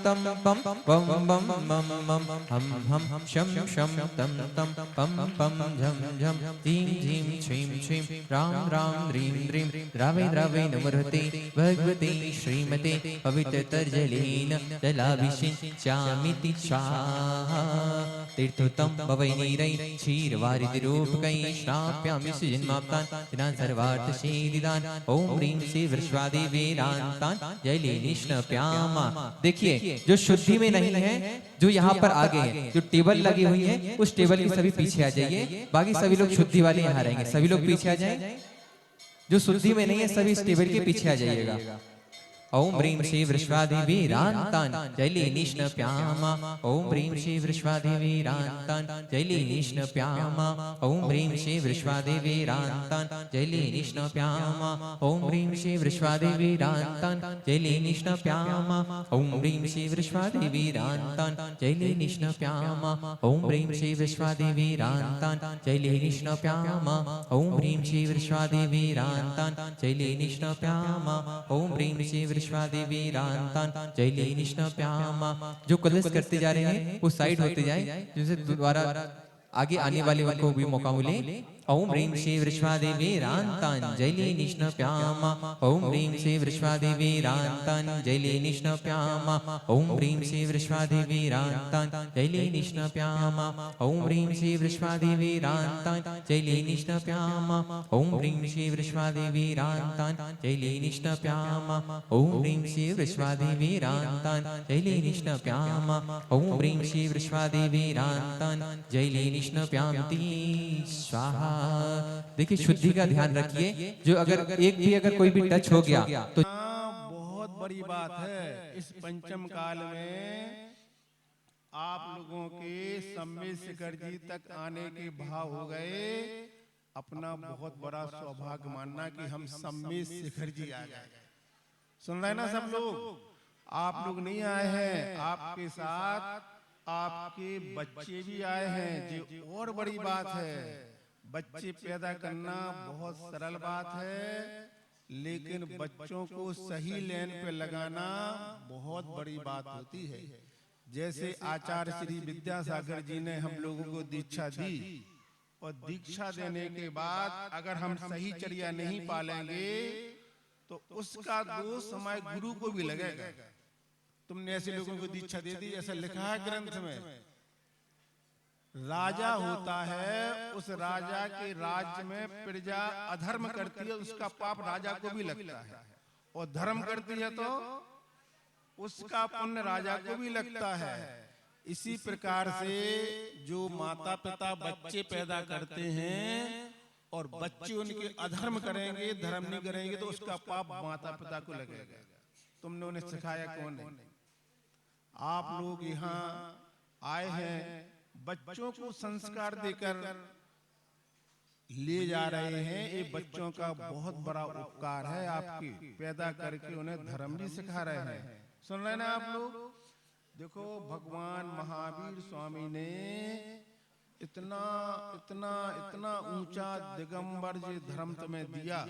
तम पम पम बम मम मम हम हम शम शम तम तम पम पम झम झम धीम धीम श्रीम श्रीम राम राम ह्रीं ह्रीं द्रावै द्रावै नमोहते भगवते श्रीमते पवित्रतर्जलेन जलाभिषिञ्चामिति स्वाहा तीर्थोत्तम भवैनीरै क्षीरवारिधिरूपकै श्राप्यामि सुजन्माप्तान् दिनान् सर्वार्थसिद्धिदान् ओम ह्रीं श्री वृषभादेवीरान्तान् जलेनिष्णप्यामा। देखिए जो शुद्धि में नहीं है, जो यहाँ पर आगे है, जो टेबल लगी हुई है, उस टेबल की सभी पीछे आ जाइए। बाकी सभी लोग शुद्धि वाले यहाँ रहेंगे, सभी लोग पीछे आ जाएं। जो शुद्धि में नहीं है सभी इस टेबल के पीछे आ जाइएगा। ओम ह्रीं श्री वृषभादेवीरान्तान् जलेनिष्णप्यामा। ओम ह्रीं श्री वृषभादेवीरान्तान् जलेनिष्णप्यामा। ओम ह्रीं श्री वृषभादेवीरान्तान् जलेनिष्णप्यामा। ओम ह्रीं श्री वृषभादेवीरान्तान् जलेनिष्णप्यामा। ओम ह्रीं श्री वृषभादेवीरान्तान् जलेनिष्णप्यामा। ओम ह्रीं श्री वृषभादेवीरान्तान् जलेनिष्णप्यामा। ओम ह्रीं श्री वृषभादेवीरान्तान् जलेनिष्णप्यामा। ओम ह्रीं श्री वृषभादेवीरान्तान् जलेनिष्णप्यामा। जो कलश करते जा रहे हैं वो साइड होते जाए, जिनसे दोबारा आगे आने वाले को भी मौका मिले। ओम ह्रीं श्री वृषभादेवीरान्तान् जलेनिष्णप्यामा। ओम ह्रीं श्री वृषभादेवीरान्तान् जलेनिष्णप्यामा। ओम ह्रीं श्री वृषभादेवीरान्तान् जलेनिष्णप्यामा। ओम ह्रीं श्री वृषभादेवीरान्तान् जलेनिष्णप्यामा। ओम ह्रीं श्री वृषभादेवीरान्तान् जलेनिष्णप्यामा। ओम ह्रीं श्री वृषभादेवीरान्तान् जलेनिष्णप्यामा। ओम ह्रीं श्री वृषभादेवीरान्तान् जलेनिष्णप्यामिति स्वाहा। देखिए शुद्धि का ध्यान रखिए, जो अगर एक भी अगर कोई भी टच हो गया तो बहुत बड़ी बात है। इस पंचम काल में आप लोगों के सम्मेद शिखर जी तक आने के भाव हो गए। अपना बहुत बड़ा सौभाग्य मानना कि हम सम्मेद शिखर जी आ गए। सुन रहे ना सब लोग? आप लोग नहीं आए हैं, आपके साथ आपके बच्चे भी आए हैं, जो और बड़ी बात है। बच्चे पैदा करना बहुत सरल बात है, लेकिन बच्चों को सही लेन पे लगाना बहुत बड़ी बात होती है। जैसे आचार्य श्री विद्यासागर जी ने हम लोगों को दीक्षा दी, और दीक्षा देने के बाद अगर हम सही चर्या नहीं पालेंगे तो उसका दोष हमारे गुरु को भी लगेगा। तुमने ऐसे लोगों को दीक्षा दे दी, ऐसा लिखा है ग्रंथ में। राजा होता है, उस राजा के राज्य में प्रजा अधर्म करती है, उसका पाप राजा को भी लगता है, और धर्म करती है तो उसका पुण्य राजा को भी लगता है। इसी प्रकार से जो माता पिता बच्चे पैदा करते हैं और बच्चे उनके अधर्म करेंगे, धर्म नहीं करेंगे, तो उसका पाप माता पिता को लगेगा। तुमने उन्हें सिखाया कौन नहीं? आप लोग यहाँ आए हैं, बच्चों को संस्कार देकर ले जा रहे हैं। ये बच्चों का बहुत बड़ा उपकार है, आपकी पैदा करके उन्हें धर्म भी सिखा रहे हैं। सुन रहे ना आप लोग? देखो भगवान महावीर स्वामी ने इतना इतना इतना ऊंचा दिगंबर जी धर्म तुम्हें दिया।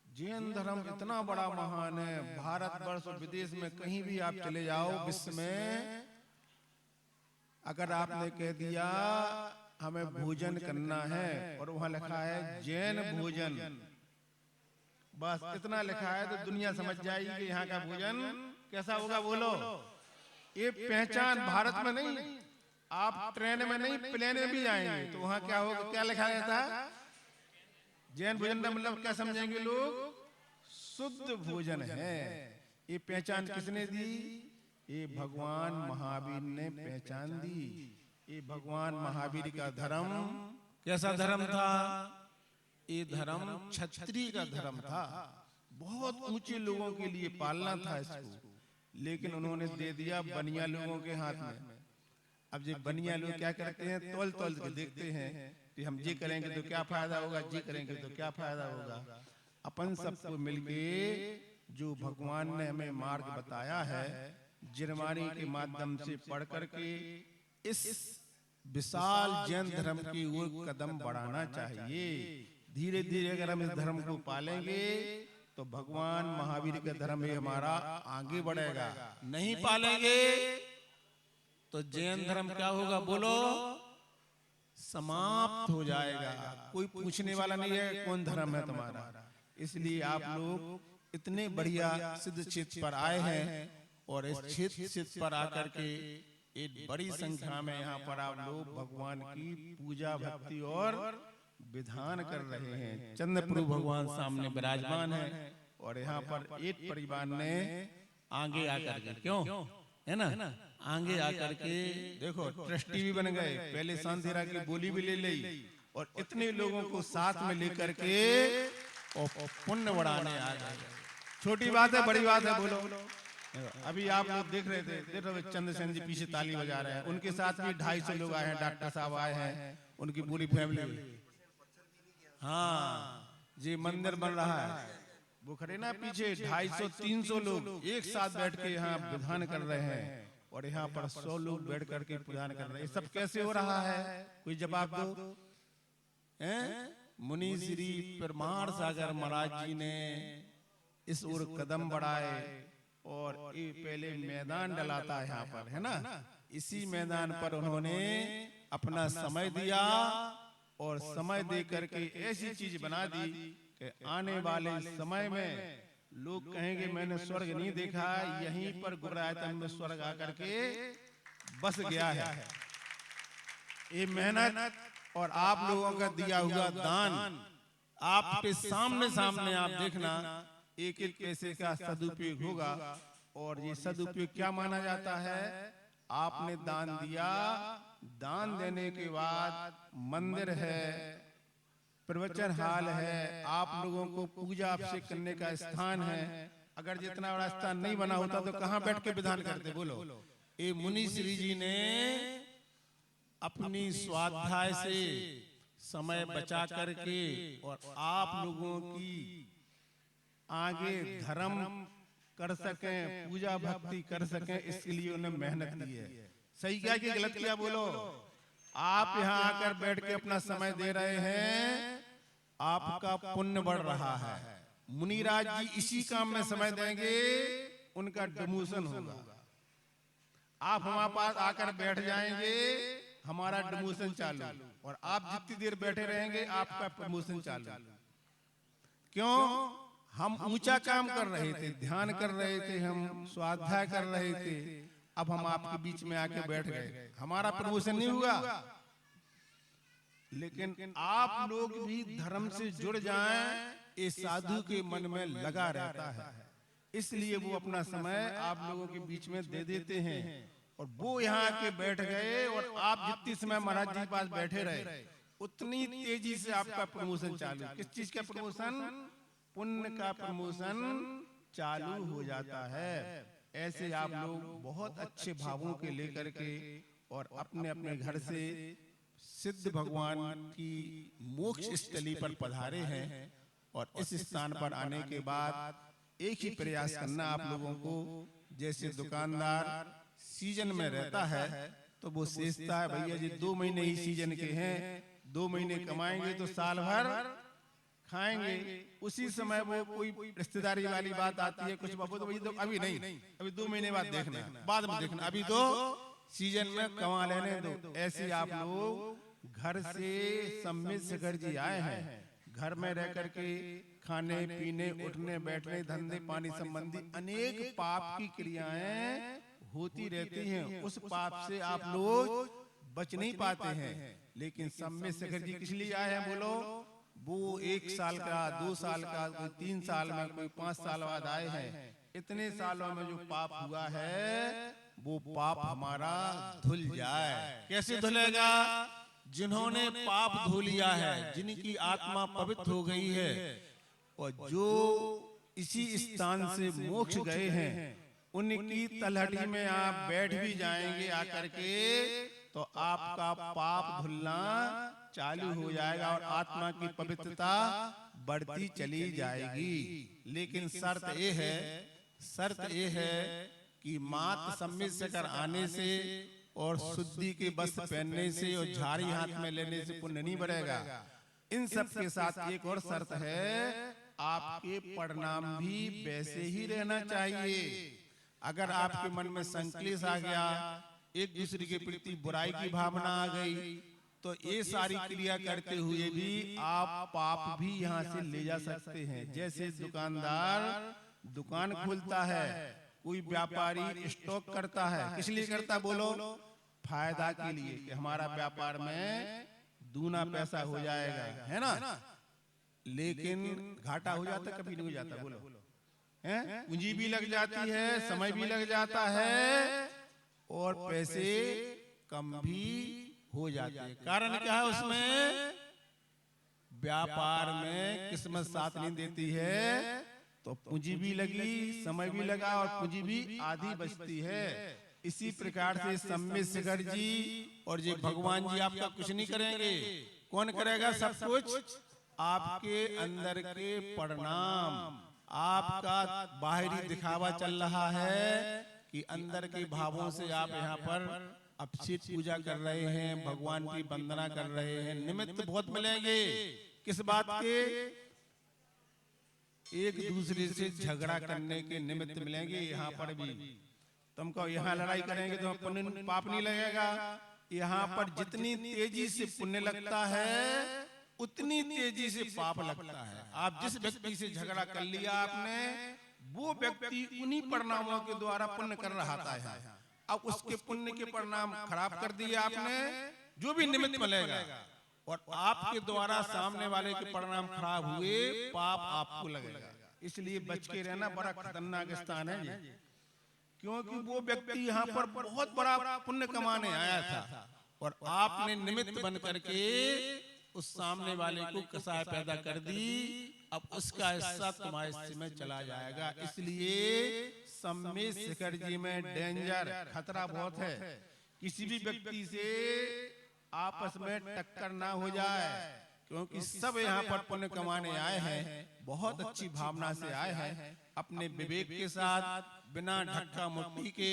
जैन धर्म इतना बड़ा महान है, भारतवर्ष और विदेश में कहीं भी आप चले जाओ विश्व में, अगर आपने कह दिया हमें भोजन करना है और वहां लिखा है जैन भोजन, बस इतना लिखा है तो दुनिया समझ जाएगी कि यहाँ का भोजन कैसा होगा। बोलो, ये पहचान भारत में नहीं, आप ट्रेन में नहीं प्लेन में भी जाएंगे तो वहां क्या होगा, क्या लिखा रहता है? जैन भोजन का मतलब क्या समझेंगे लोग? शुद्ध भोजन है। ये पहचान किसने दी? ये भगवान महावीर ने पहचान दी। ये भगवान महावीर का धर्म कैसा धर्म था? ये धर्म क्षत्रिय का धर्म था, बहुत ऊंचे लोगों के लिए पालना था इसको, लेकिन उन्होंने दे दिया बनिया लोगों के हाथ में। अब ये बनिया लोग क्या करते हैं? तौल तौल के देखते हैं कि हम ये करेंगे तो क्या फायदा होगा, ये करेंगे तो क्या फायदा होगा। अपन सबको मिलके जो भगवान ने हमें मार्ग बताया है, जिनवाणी के माध्यम से पढ़ करके इस विशाल जैन धर्म की ओर कदम बढ़ाना चाहिए। धीरे धीरे अगर हम इस धर्म को पालेंगे तो भगवान महावीर के धर्म में हमारा आगे बढ़ेगा। नहीं पालेंगे तो जैन धर्म क्या होगा बोलो, समाप्त हो जाएगा। कोई पूछने वाला नहीं है कौन धर्म है तुम्हारा। इसलिए आप लोग इतने बढ़िया सिद्ध क्षेत्र पर आए हैं और इस क्षेत्र पर आकर के एक बड़ी संख्या में यहाँ पर आप लोग भगवान की पूजा भक्ति और विधान कर रहे हैं। चंद्रप्रभु भगवान सामने विराजमान है और यहाँ पर एक परिवार ने आगे आकर के, क्यों है ना, आगे आकर के देखो ट्रस्टी भी बन गए, पहले शांतिरा की बोली भी ले ली और इतने लोगों को साथ में लेकर के और पुण्य बढ़ाने आ गए। छोटी बात है बड़ी बात है बोलो। अभी आप लोग देख रहे थे चंद्रसेन जी पीछे ताली बजा रहे हैं, उनके साथ भी 250 लोग आए हैं, डॉक्टर साहब आए हैं, उनकी पूरी फैमिली। हाँ जी, मंदिर बन रहा है बुखरे ना पीछे 250-300 लोग एक साथ बैठ के यहाँ विधान कर रहे हैं और यहाँ पर 100 लोग बैठ करके विधान कर रहे हैं। सब कैसे हो रहा है, कोई जवाब दो। मुनि श्री परमार सागर महाराज जी ने इस ओर कदम बढ़ाए और ये पहले मैदान डलाता है यहाँ पर, है ना, इसी मैदान पर उन्होंने अपना समय दिया और समय दे करके ऐसी चीज बना दी कि आने वाले समय में लोग कहेंगे मैंने स्वर्ग नहीं देखा, यहीं पर गुरुआयतन में स्वर्ग आकर के बस गया है। ये मेहनत और आप लोगों का दिया हुआ दान आपके सामने सामने आप देखना, एक एक पैसे का सदुपयोग होगा। और ये सदुपयोग क्या माना जाता है, आपने दान दिया, दान देने के बाद मंदिर है, प्रवचन हाल है, आप लोगों को पूजा अभिषेक करने का स्थान है। अगर जितना बड़ा स्थान नहीं बना होता तो कहाँ बैठ के विधान करते बोलो। ये मुनि श्री जी ने अपनी स्वाध्याय से समय बचा करके और आप लोगों की आगे धर्म कर सकें, पूजा भक्ति कर सकें, इसके लिए उन्हें मेहनत की है। सही क्या कि गलत किया बोलो। आप यहाँ आकर बैठ के अपना समय दे रहे हैं, आपका पुण्य बढ़ रहा है। मुनिराज जी इसी काम में समय देंगे, उनका डिमोशन होगा। आप हमारे पास आकर बैठ जाएंगे, हमारा डिमोशन चालू, और आप जितनी देर बैठे रहेंगे आपका प्रमोशन चालू। क्यों? हम ऊंचा काम कर रहे थे, ध्यान कर रहे थे, हम स्वाध्याय कर रहे थे, अब हम आपके बीच में आके बैठ गए, हमारा प्रमोशन नहीं हुआ। लेकिन आप लोग भी धर्म से जुड़ जाएं, ये साधु के मन में लगा रहता है, इसलिए वो अपना समय आप लोगों के बीच में दे देते हैं। और वो यहाँ आके बैठ गए और आप जितनी समय महाराज जी के पास बैठे रहे उतनी तेजी से आपका प्रमोशन चालू। किस चीज का प्रमोशन? पुण्य का प्रमोशन चालू हो जाता है। ऐसे आप लोग बहुत अच्छे भावों के लेकर के और अपने अपने घर से सिद्ध भगवान की मोक्ष स्थली पर पधारे हैं। और इस स्थान पर आने के बाद एक ही प्रयास करना आप लोगों को, जैसे दुकानदार सीजन में रहता है तो वो सोचता है भैया जी 2 महीने ही सीजन के हैं, 2 महीने कमाएंगे तो साल भर खाएंगे। उसी समय वो कोई रिश्तेदारी वाली बात आती है, कुछ बाबू तो भाई तो अभी नहीं, अभी 2 महीने बाद देखना, बाद में देखना, अभी तो सीजन में कमा लेने दो। ऐसे आप लोग घर से सम्मित शेखर जी आए हैं, घर में रह करके खाने पीने उठने बैठने धंधे पानी संबंधी अनेक पाप की क्रियाएं होती रहती हैं। उस पाप से आप लोग बच नहीं पाते हैं। लेकिन सम्मित शेखर जी किस लिए आए हैं बोलो? वो 1 साल का, 2 साल का, कोई 3 साल में, कोई 5 साल बाद आए हैं। इतने सालों में जो पाप हुआ है वो पाप हमारा धुल जाए। कैसे धुलेगा? जिन्होंने पाप धो लिया है, जिनकी आत्मा पवित्र हो गई है और जो इसी स्थान से मोक्ष गए हैं, उनकी तलहटी में आप बैठ भी जाएंगे आकर के तो आपका पाप धुलना चालू हो जाएगा और आत्मा की पवित्रता बढ़ती चली जाएगी। लेकिन शर्त ये है कि मात्र सम्मित शेखर आने से और शुद्धि के वस्त्र पहनने से और झाड़ी हाथ में लेने से पुण्य नहीं बढ़ेगा। इन सब के साथ एक और शर्त है आपके परिणाम भी वैसे ही रहना चाहिए। अगर आपके मन में संकलेश आ गया, एक दूसरे के प्रति बुराई की भावना आ गई, तो ये सारी क्रिया करते हुए भी आप पाप भी यहाँ से ले जा सकते हैं। जैसे दुकानदार दुकान खोलता है, कोई व्यापारी स्टॉक करता है, किस लिए करता बोलो? फायदा के लिए, कि हमारा व्यापार में दूना पैसा हो जाएगा, है ना। लेकिन घाटा हो जाता, कभी नहीं हो जाता बोलो, है? पूंजी भी लग जाती है, समय भी लग जाता है और पैसे कम भी हो जाते हैं। कारण क्या है? उसमें व्यापार में किस्मत साथ नहीं देती है, तो पूंजी भी लगी, समय भी लगा और पूंजी भी आधी बचती है। इसी प्रकार से सम्मित शिखर जी और ये भगवान जी आपका कुछ नहीं करेंगे। कौन करेगा सब कुछ? आपके अंदर के परिणाम। आपका बाहरी दिखावा चल रहा है कि अंदर के भावों से आप यहाँ पर अक्षित पूजा कर रहे हैं, भगवान की वंदना कर रहे हैं। निमित्त बहुत मिलेंगे, किस बात के? एक दूसरे से झगड़ा करने के निमित्त मिलेंगे। यहाँ पर भी तुमको यहाँ लड़ाई करेंगे तो पुण्य पाप नहीं लगेगा। यहाँ पर जितनी तेजी से पुण्य लगता है उतनी तेजी से पाप लगता है। आप जिस व्यक्ति से झगड़ा कर लिया आपने, वो व्यक्ति उन्हीं परिणामों के द्वारा पुण्य कर रहा था। अब उसके पुण्य के परिणाम खराब कर दिए आपने, जो भी निमित्त मिलेगा, और आपके द्वारा सामने वाले के परिणाम खराब हुए, पाप आपको लगेगा। इसलिए बच के रहना बड़ा खतरनाक स्थान है ये। क्योंकि वो व्यक्ति यहाँ पर बहुत बड़ा पुण्य कमाने आया था और आपने निमित्त बन करके उस सामने वाले को कसाय पैदा कर दी। अब उसका हिस्सा तुम्हारे हिस्से में चला जाएगा। इसलिए सम्मित शिखर जी में डेंजर, खतरा बहुत है। किसी भी व्यक्ति से आपस में टक्कर ना हो जाए, क्योंकि सब यहाँ पर पुण्य कमाने आए हैं, बहुत अच्छी भावना से आए हैं, अपने विवेक के साथ, बिना ढक्का मुट्ठी के,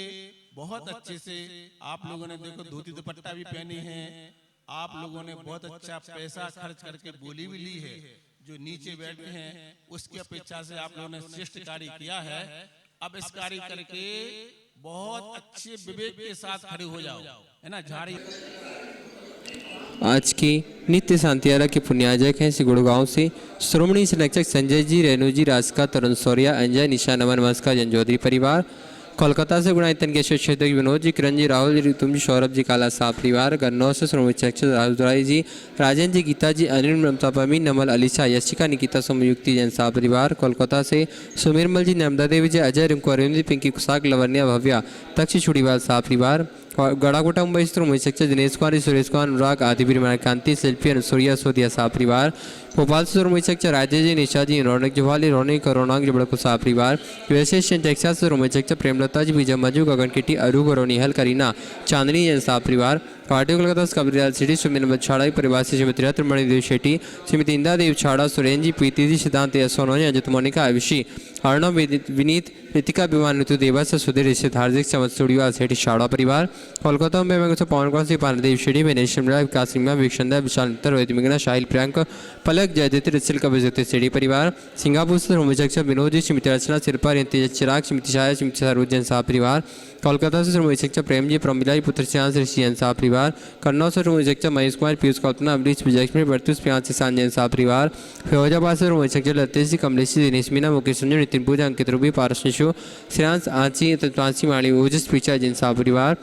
बहुत अच्छे से। आप लोगों ने देखो धोती दुपट्टा भी पहने हैं, आप लोगों ने बहुत अच्छा पैसा खर्च करके बोली भी ली है। जो नीचे बैठे हैं उसकी अपेक्षा से आप लोगों ने श्रेष्ठ कार्य किया है। अब इस कार्य करके बहुत अच्छे विवेक के साथ खड़े हो जाओ, है ना। झाड़ी आज की नित्य शांतियारा के पुण्याजक हैं श्री गुड़गांव से श्रोमणी संरक्षक संजय जी, रेणु जी, रास्का, तरुण सौर्या, अंजय, निशा, नमन, नमस्कार, जन चौधरी परिवार। कोलकाता से गुणायतन के शिक्षक विनोद जी, किरण जी, राहुल जी, ऋतुम जी, सौरभ जी, काला साहब परिवार। गन्नौर से श्रोमणी शिक्षक राहुल जी, राजेंद्र जी, गीता जी, अनिल, ममता, पमीन, नमल, अलीशा, यशिका, निकिता, संयुक्ति, जैन साहब परिवार। कोलकाता से सुमिरमल जी, नर्मदा देवी जी, अजय, रिंकू, अरविंद, पिंकी, कुसाक, लवन्या, भव्या, तक्ष, छुड़ीवाल साहब परिवार। गड़ाकोटा मुंबई से श्रोमणी शिक्षक दिनेश कुमार, सुरेश कुमार, अनुराग, आदिवीर, कांति, शिल्पी, अनुसूर्या, सोदिया साहब परिवार। भोपाल से श्रोमणी शिक्षक राजेश जी, निशा जी, रौनक जवाली, रौनक, रौनक जबड़को साहब परिवार। यूएसए टेक्सास से श्रोमणी शिक्षक प्रेमलता जी, विजय मजू, गगन किटी, अरू, गौरवनिहल, करीना, चांदनी, जैन साहब परिवार। पार्टी कोलकाता से कबरीलाल सिटी, सुमिन छाड़ा परिवार से श्रीमती रत्नमणि देव शेट्टी, श्रीमती इंदा देव छाड़ा, सुरेन जी, प्रीति जी, सिद्धांत सोनोनी, अजित मोनिका, आयुषी, अर्णव, विनीत, ऋतिका, विमान, ऋतु, देवा से सुधीर, ऋषित, हार्दिक, चमत, स्टूडियो, सेठी, छाड़ा परिवार। कोलकाता में पवन कुमार सिंह, पानदेव शेट्टी, विनेश शिमला, विकास सिंह, विक्षंदा, विशाल मित्तर, रोहित मिगना, शाहिल प्रियंक, पलक, जयदित, रिसिल, कविजोति, सेठी परिवार। सिंगापुर से श्रोमणी शिक्षक विनोद जी, श्रीमती अर्चना, शिल्पा, तेज, चिराग, श्रीमती शाह, श्रीमती सरोज, जैन साहब परिवार। कोलकाता से श्रोमणी शिक्षक प्रेम जी, प्रमिला जी, पुत्र श्याम, ऋषि, जैन साहब परिवार। कन्नौज से श्रोमणी शिक्षक महेश कुमार, पीयूष, कल्पना, अमरीश, विजयलक्ष्मी, बर्तुस, प्रियांश, शान, जैन साहब परिवार। फिरोजाबाद से श्रोमणी शिक्षक लतेश जी, कमलेश जी, दिनेश मीना, मुकेश संजय, नितिन पूजा, अंकित रूबी, पारस निशु, श्रेयांश, आंची, तत्वांशी, माणी, ओजस, पीछा, जैन साहब परिवार।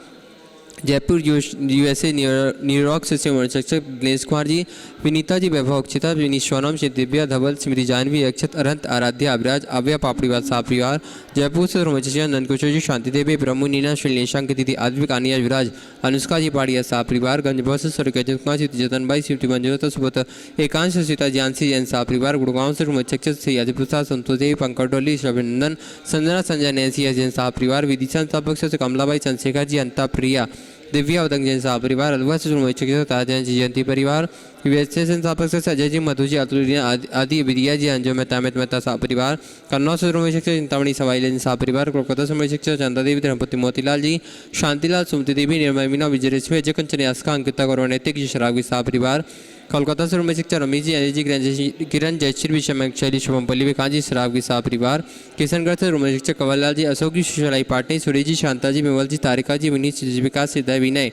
जयपुर यूएसए न्यूयॉर्क से श्रोमणी शिक्षक दिनेश कुमार जी, विनीता जी, वैभव, अक्षिता, विनीत, सोनम, श्री दिव्या, धवल, स्मृति, जानवी, अक्षत, अरंत, आराध्या, अभिराज, अव्या, पापड़ीवाल साहब परिवार। जयपुर से श्रोमणी शिक्षक नंदकिशोर जी, शांति देवी, ब्रह्मु, नीना, श्री लेशांक, दीदी, आद्विक, आनिया, विराज, अनुष्का जी, पाड़िया साहब परिवार। गंजबह से स्वर्गीय अजित कुमार, श्री जतन भाई, श्रीमती मंजुलता, सुबत, एकांश, सीता, जानसी, जैन साहब परिवार। गुड़गांव से श्रोमणी शिक्षक श्री अजय प्रसाद, संतोष देवी, पंकज डोली, रविनंदन, संजना, संजय, नैन्सी, जैन साहब परिवार। विदिशा स्थापक से कमलाबाई, चंद्रशेखर जी, अंता, प्रिया, दिव्या, उदंग, जैन साहब परिवार। अलवा से श्रोमणी शिक्षक ताजन जी, जयंती परिवार। यूएसए संस्थापक से अजय जी, मधु जी, अतुलिया, आदि, विदिया जी, अंजु, मेहता, मेहता साहब परिवार। कन्नौज से श्रोमणी शिक्षक चिंतामणि, सवाई, जैन साहब परिवार। कोलकाता श्रोमणी शिक्षक चंदा देवी, धर्मपति मोतीलाल जी, शांतिलाल, सुमति देवी, निर्मल मीना, विजय, अजय कंचन, यास्का, अंकिता, गौरव, नैतिक जी, शराबी साहब परिवार। कोलकाता से उमेश शिक्षा रमेश जी अनिल जी किरण जयश्री भी शमक शैली शुभम पल्ली विकास जी सराब के साथ परिवार किशनगढ़ से उमेश शिक्षा कंवरलाल जी अशोक जी सुशलाई पाटनी सुरेश जी शांता जी विमल जी तारिका जी विनीत विकास सिद्धय विनय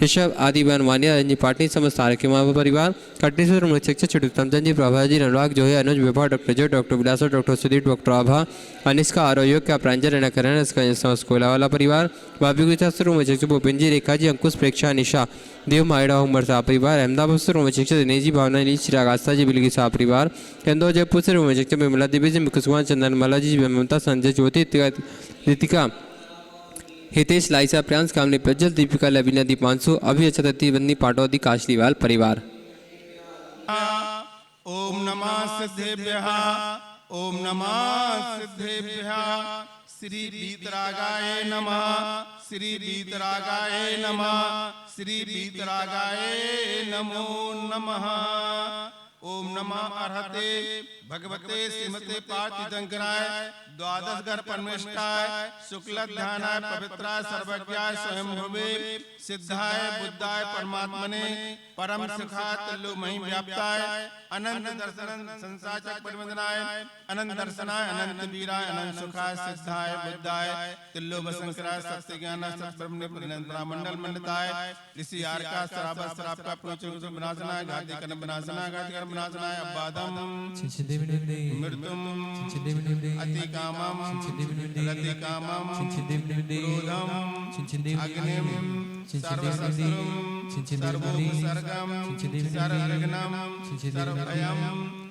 ऋषभ आदि बनवानिया रंजी पाटनी समस्त तारक परिवार कटनी से उमेश शिक्षा चिटुतमचंद जी प्रभा जी अनुराग जोहे अनुज विभा डॉक्टर जो डॉक्टर विलासो डॉक्टर सुदीप डॉक्टर आभा अनिष्का आरोयोग का प्रांजल रैना करण समस्त कोलावाला परिवार भाभी गुजरात उमेश शिक्षा भूपेन्द्र जी रेखा जी अंकुश प्रेक्षा निशा देव मायड़ा उमर साह परिवार अहमदाबाद से उमेश शिक्षा दिनेश जी भावना ली चिराग आस्था जी बिलगी साह परिवार इंदौर जयपुर से उमेश शिक्षा विमला देवी जी मुकुसुमान चंदन माला जी ममता संजय ज्योति रितिका हितेश लाइसा प्रियांश कामनी प्रज्वल दीपिका लवीना दीपांशु अभी अचरती बंदी पाटौदी काशलीवाल परिवार। ओम नमः सिद्धेभ्यः ओम नमः सिद्धेभ्यः श्री वीतरागाय नमः श्री वीतरागाय नमः श्री वीतरागाय नमो नमः। ओम नमः अर्हते भगवते श्रीमते पार्थिशंकराय द्वादश घर परमेष्ठाय शुक्ल ध्यानाय पवित्राय सर्वज्ञाय स्वयंभुवे सिद्धाय बुद्धाय परमात्मने परम सुखाय तुल्यो महि व्याप्ताय अनंत दर्शन संसाचक परिवंदनाय अनंत दर्शनाय अनंत वीराय अनंत सुखाय सिद्धाय बुद्धाय तुल्यो वसंकराय सत्य ज्ञान सत ब्रह्म मंडल मंडताय ऋषि आर का श्राप श्राप का प्रोचक विनाशनाय घाती कर्म विनाशनाय घाती कर्म विनाशनाय अबादम मृत्युम अति कामम रति कामम क्रोधम अग्निम सर्वशस्त्रम सर्वोपसर्गम सर्वविघ्नम सर्वभयम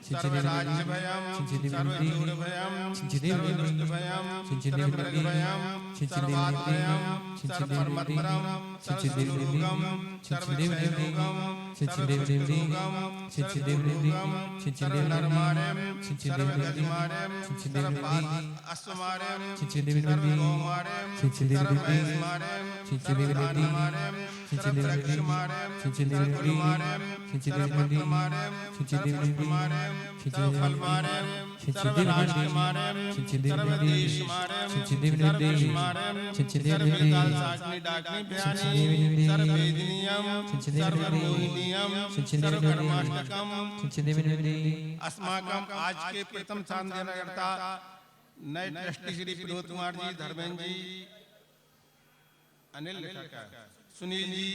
सर्वराज्यभयम सर्वदूरभयम सर्वदुष्टभयम सर्वरोगभयम सर्वात्मयम सर्वपरमपरम सर्वसुरोगम सर्वक्षयरोगम सर्वदुष्टरोगम सर्वरोगम सर्वनरमाणम सर्वगतिमाणम सर्वाश्वमाणम सर्वगौमाणम सर्वभयस्माणम सर्वदानमाणम सर्ववृक्षमाणम सर्वफलमाणम सर्वभद्रमाणम सर्वपुष्पमाणम सर्वफलमाणम सर्वराष्ट्रमाणम सर्वदेशमाणम सर्वविष्माणम सर्ववेदालसाग्नि डाग्नि भयानि सर्ववेदनीयम सर्वमोहिनीयम सर्वकर्माष्टकम अस्माकम आज के प्रथम सांध्यकर्ता नए ट्रस्टी श्री विनोद कुमार जी धर्मेंद्र जी अनिल सुनील जी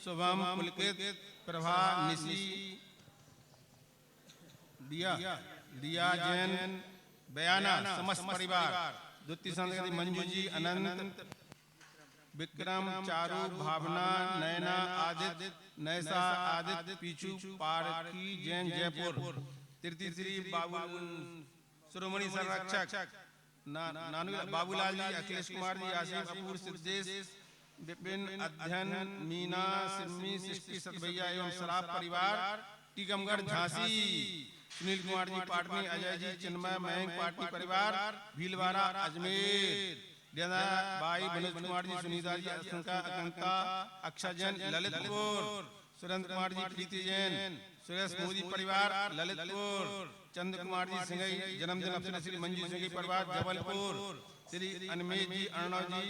शुभम पुलकित प्रभा निशी दिया जैन बयाना समस्त परिवार द्वितीय संस्कृति मंजू जी अनंत विक्रम चारू भावना नयना आदित्य नैसा आदित्य पीछू पारखी जैन जयपुर तृतीय श्री बाबू शिरोमणि संरक्षक नानू बाबूलाल जी अखिलेश कुमार जी आशीष कपूर सिद्धेश विपिन अध्ययन मीना सिम्मी सृष्टि सतभैया एवं सराफ परिवार टीकमगढ़ झांसी सुनील कुमार जी पाटनी अजय जी चिन्मय मयंक पाटनी परिवार भीलवाड़ा अजमेर भाई मनोज कुमार जी सुनीता जी असंका अकंका अक्षा जैन ललितपुर सुरेंद्र कुमार जी प्रीति जैन सुरेश मोदी परिवार ललितपुर चंद्र कुमार जी सिंघई जन्मदिन अवसर श्री मंजू सिंघई परिवार जबलपुर श्री अनमेश जी अर्णव जी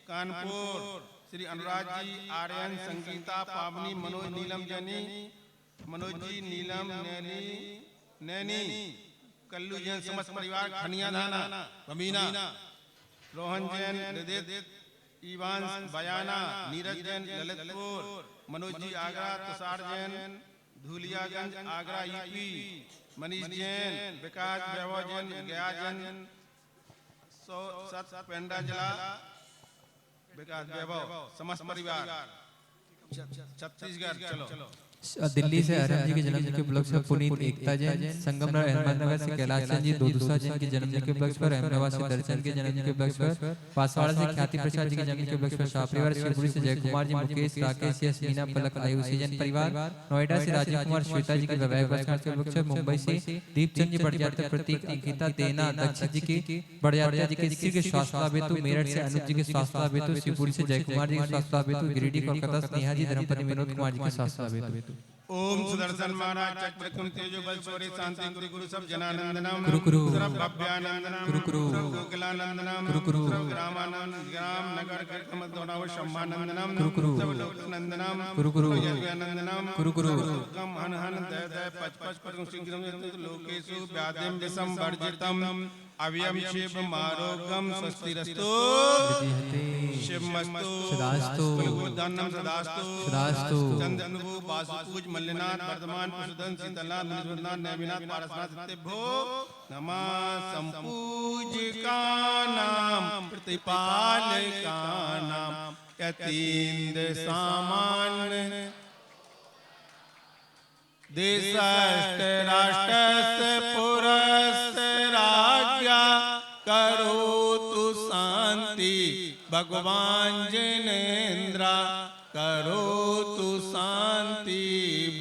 कानपुर श्री अनुराग जी आर्यन संगीता पावनी मनोज नीलम जैनी मनोज जी नीलम नैनी कल्लू जैन समस्त परिवार खनिया धाना बमीना रोहन जैन हृदय ईवान बयाना नीरज जैन ललितपुर मनोज जी आगरा तुषार जैन धूलियागंज आगरा यूपी मनीष जैन विकास वैभव जैन गया जैन सत पेंडा जिला विकास वैभव समस्त परिवार छत्तीसगढ़ चलो दिल्ली से अरम जी के जन्मदिन के उपलक्ष्य पर पुनीत एकता जैन संगमनगर अहमदाबाद से कैलाश चंद जी दोदुसा जैन के जन्मदिन के उपलक्ष्य पर अहमदाबाद से दर्शन के जन्मदिन के उपलक्ष्य पर पासवाड़ा से ख्याति प्रसाद जी के जन्मदिन के उपलक्ष्य पर शाह परिवार शिवपुरी से जय कुमार जी मुकेश राकेश यश मीना पलक आयुषी जैन परिवार नोएडा से राजीव कुमार श्वेता जी के वैवाहिक वर्षगांठ के उपलक्ष्य पर मुंबई से दीपचंद जी बड़जात्या प्रतीक अंकिता तेना दक्षिण जी की बड़जात्या जी के स्त्री के स्वास्थ्य लाभ हेतु मेरठ से अनुज जी के स्वास्थ्य लाभ हेतु शिवपुरी से जय कुमार जी के स्वास्थ्य लाभ हेतु गिरिडीह कोलकाता से नेहा जी धर्मपत्नी विनोद कुमार जी के स्वास्थ्य लाभ हेतु ओम सुदर्शन महाराज चक्र कुंड तेजो बल शौर्य शांति गुरु गुरु सब जनानंदनम गुरु सर्व भव्यानंदनम गुरु सर्व गोकुलानंदनम गुरु सर्व ग्रामानंद ग्राम नगर कीर्तन दोनाव शम्मानंदनम गुरु सब लोक नंदनम गुरु यज्ञानंदनम गुरु गम हन हन दय दय पच पच पच शीघ्रम लोकेषु व्याधिम विषम वर्जितम अव्ययम शिव मारोगम स्वस्तिरस्तु शिवमस्तु सदास्तु धन्नम सदास्तु सदास्तु चंदनभू वासुपूज मल्लिनाथ वर्धमान पुरुषोत्तम शीतलनाथ मनीषनाथ नैमिनाथ पारसनाथ सत्यभो नमः संपूजिकानां प्रतिपालकानां यतीन्द्र सामान्य देशस्थ राष्ट्रस्य पुरस्य राज्ञा करोतु शांति भगवान जिनेन्द्र करोतु शांति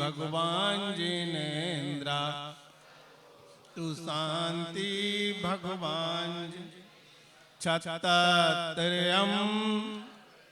भगवान जिनेन्द्र तु शांति भगवान छत्रयम्